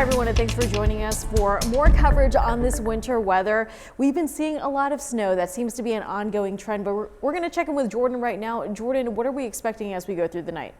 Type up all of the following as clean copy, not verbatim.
Hi everyone, and thanks for joining us for more coverage on this winter weather. We've been seeing a lot of snow. That seems to be an ongoing trend, but we're going to check in with Jordan right now. Jordan, what are we expecting as we go through the night?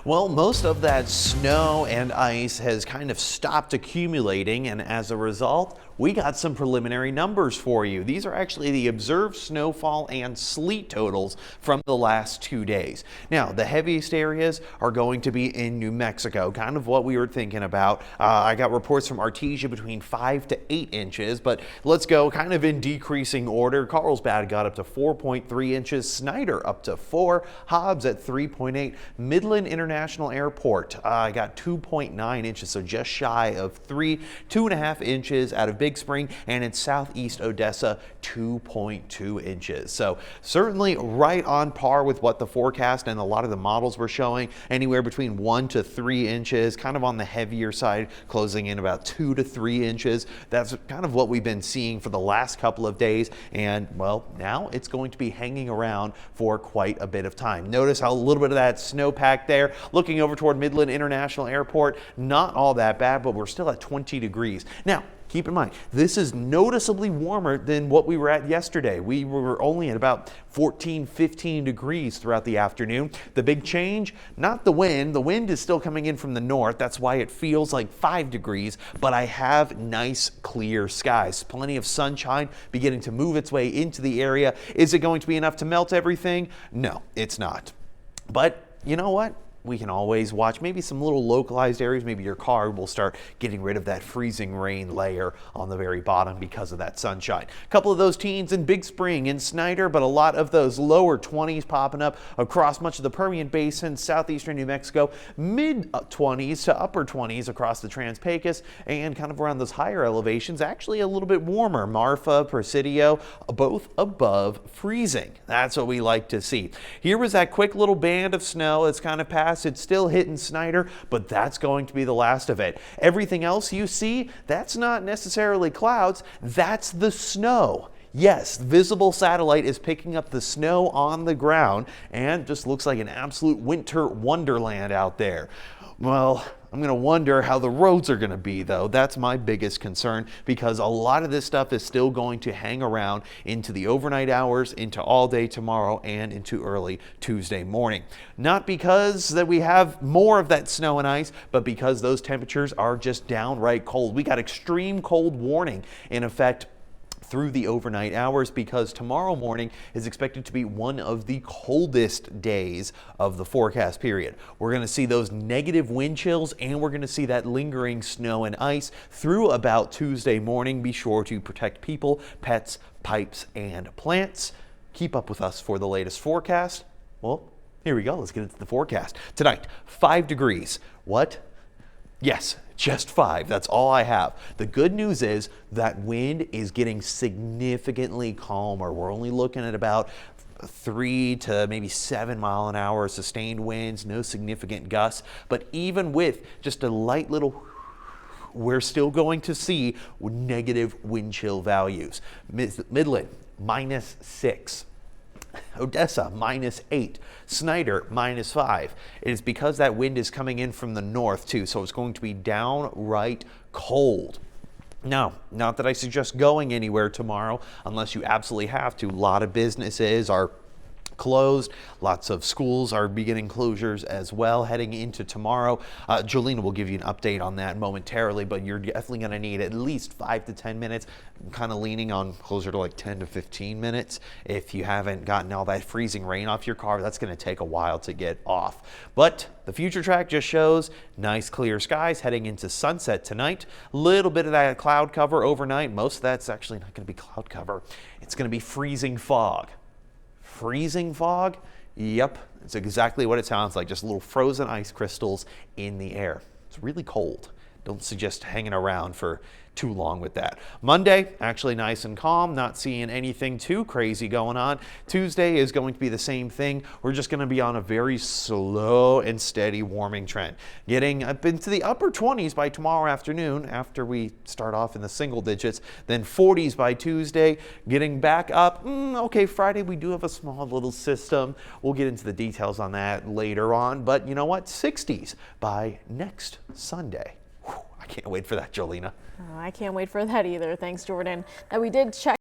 Well, most of that snow and ice has kind of stopped accumulating, and as a result, we got some preliminary numbers for you. These are actually the observed snowfall and sleet totals from the last 2 days. Now, the heaviest areas are going to be in New Mexico, kind of what we were thinking about. I got reports from Artesia between 5 to 8 inches, but let's go kind of in decreasing order. Carlsbad got up to 4.3 inches, Snyder up to 4, Hobbs at 3.8, Midland International Airport got 2.9 inches, so just shy of 3, 2.5 inches out of Big Spring, and in southeast Odessa, 2.2 inches. So certainly right on par with what the forecast and a lot of the models were showing, anywhere between 1 to 3 inches, kind of on the heavier side, closing in about 2 to 3 inches. That's kind of what we've been seeing for the last couple of days, and well, now it's going to be hanging around for quite a bit of time. Notice how a little bit of that snowpack there. Looking over toward Midland International Airport, not all that bad, but we're still at 20 degrees. Now, keep in mind, this is noticeably warmer than what we were at yesterday. We were only at about 14, 15 degrees throughout the afternoon. The big change, not the wind. The wind is still coming in from the north. That's why it feels like 5 degrees, but I have nice clear skies. Plenty of sunshine beginning to move its way into the area. Is it going to be enough to melt everything? No, it's not. But you know what? We can always watch maybe some little localized areas. Maybe your car will start getting rid of that freezing rain layer on the very bottom because of that sunshine. A couple of those teens in Big Spring and Snyder, but a lot of those lower 20s popping up across much of the Permian Basin, southeastern New Mexico, mid 20s to upper 20s across the Trans-Pecos, and kind of around those higher elevations, actually a little bit warmer. Marfa, Presidio, both above freezing. That's what we like to see. Here was that quick little band of snow. It's kind of passed. It's still hitting Snyder, but that's going to be the last of it. Everything else you see, that's not necessarily clouds, that's the snow. Yes, visible satellite is picking up the snow on the ground and just looks like an absolute winter wonderland out there. Well, I'm going to wonder how the roads are going to be, though. That's my biggest concern, because a lot of this stuff is still going to hang around into the overnight hours, into all day tomorrow, and into early Tuesday morning. Not because that we have more of that snow and ice, but because those temperatures are just downright cold. We got extreme cold warning in effect through the overnight hours, because tomorrow morning is expected to be one of the coldest days of the forecast period. We're going to see those negative wind chills, and we're going to see that lingering snow and ice through about Tuesday morning. Be sure to protect people, pets, pipes, and plants. Keep up with us for the latest forecast. Well, here we go. Let's get into the forecast. Tonight, 5 degrees. What? Yes, just 5. That's all I have. The good news is that wind is getting significantly calmer. We're only looking at about 3 to maybe 7 mile an hour sustained winds, no significant gusts. But even with just a light little, we're still going to see negative wind chill values. Midland, -6. Odessa, -8. Snyder, -5. It is because that wind is coming in from the north too, so it's going to be downright cold. Now, not that I suggest going anywhere tomorrow unless you absolutely have to. A lot of businesses are closed. Lots of schools are beginning closures as well heading into tomorrow. Jolene will give you an update on that momentarily, but you're definitely going to need at least 5 to 10 minutes. I'm kind of leaning on closer to like 10 to 15 minutes. If you haven't gotten all that freezing rain off your car, that's going to take a while to get off. But the future track just shows nice clear skies heading into sunset tonight. Little bit of that cloud cover overnight. Most of that's actually not going to be cloud cover. It's going to be freezing fog. Freezing fog? Yep, it's exactly what it sounds like, just little frozen ice crystals in the air. It's really cold. Don't suggest hanging around for too long with that. Monday, actually nice and calm, not seeing anything too crazy going on. Tuesday is going to be the same thing. We're just going to be on a very slow and steady warming trend, getting up into the upper 20s by tomorrow afternoon after we start off in the single digits, then 40s by Tuesday, getting back up. Okay, Friday we do have a small little system. We'll get into the details on that later on, but you know what? 60s by next Sunday. I can't wait for that, Jolena. Oh, I can't wait for that either. Thanks, Jordan. Now we did check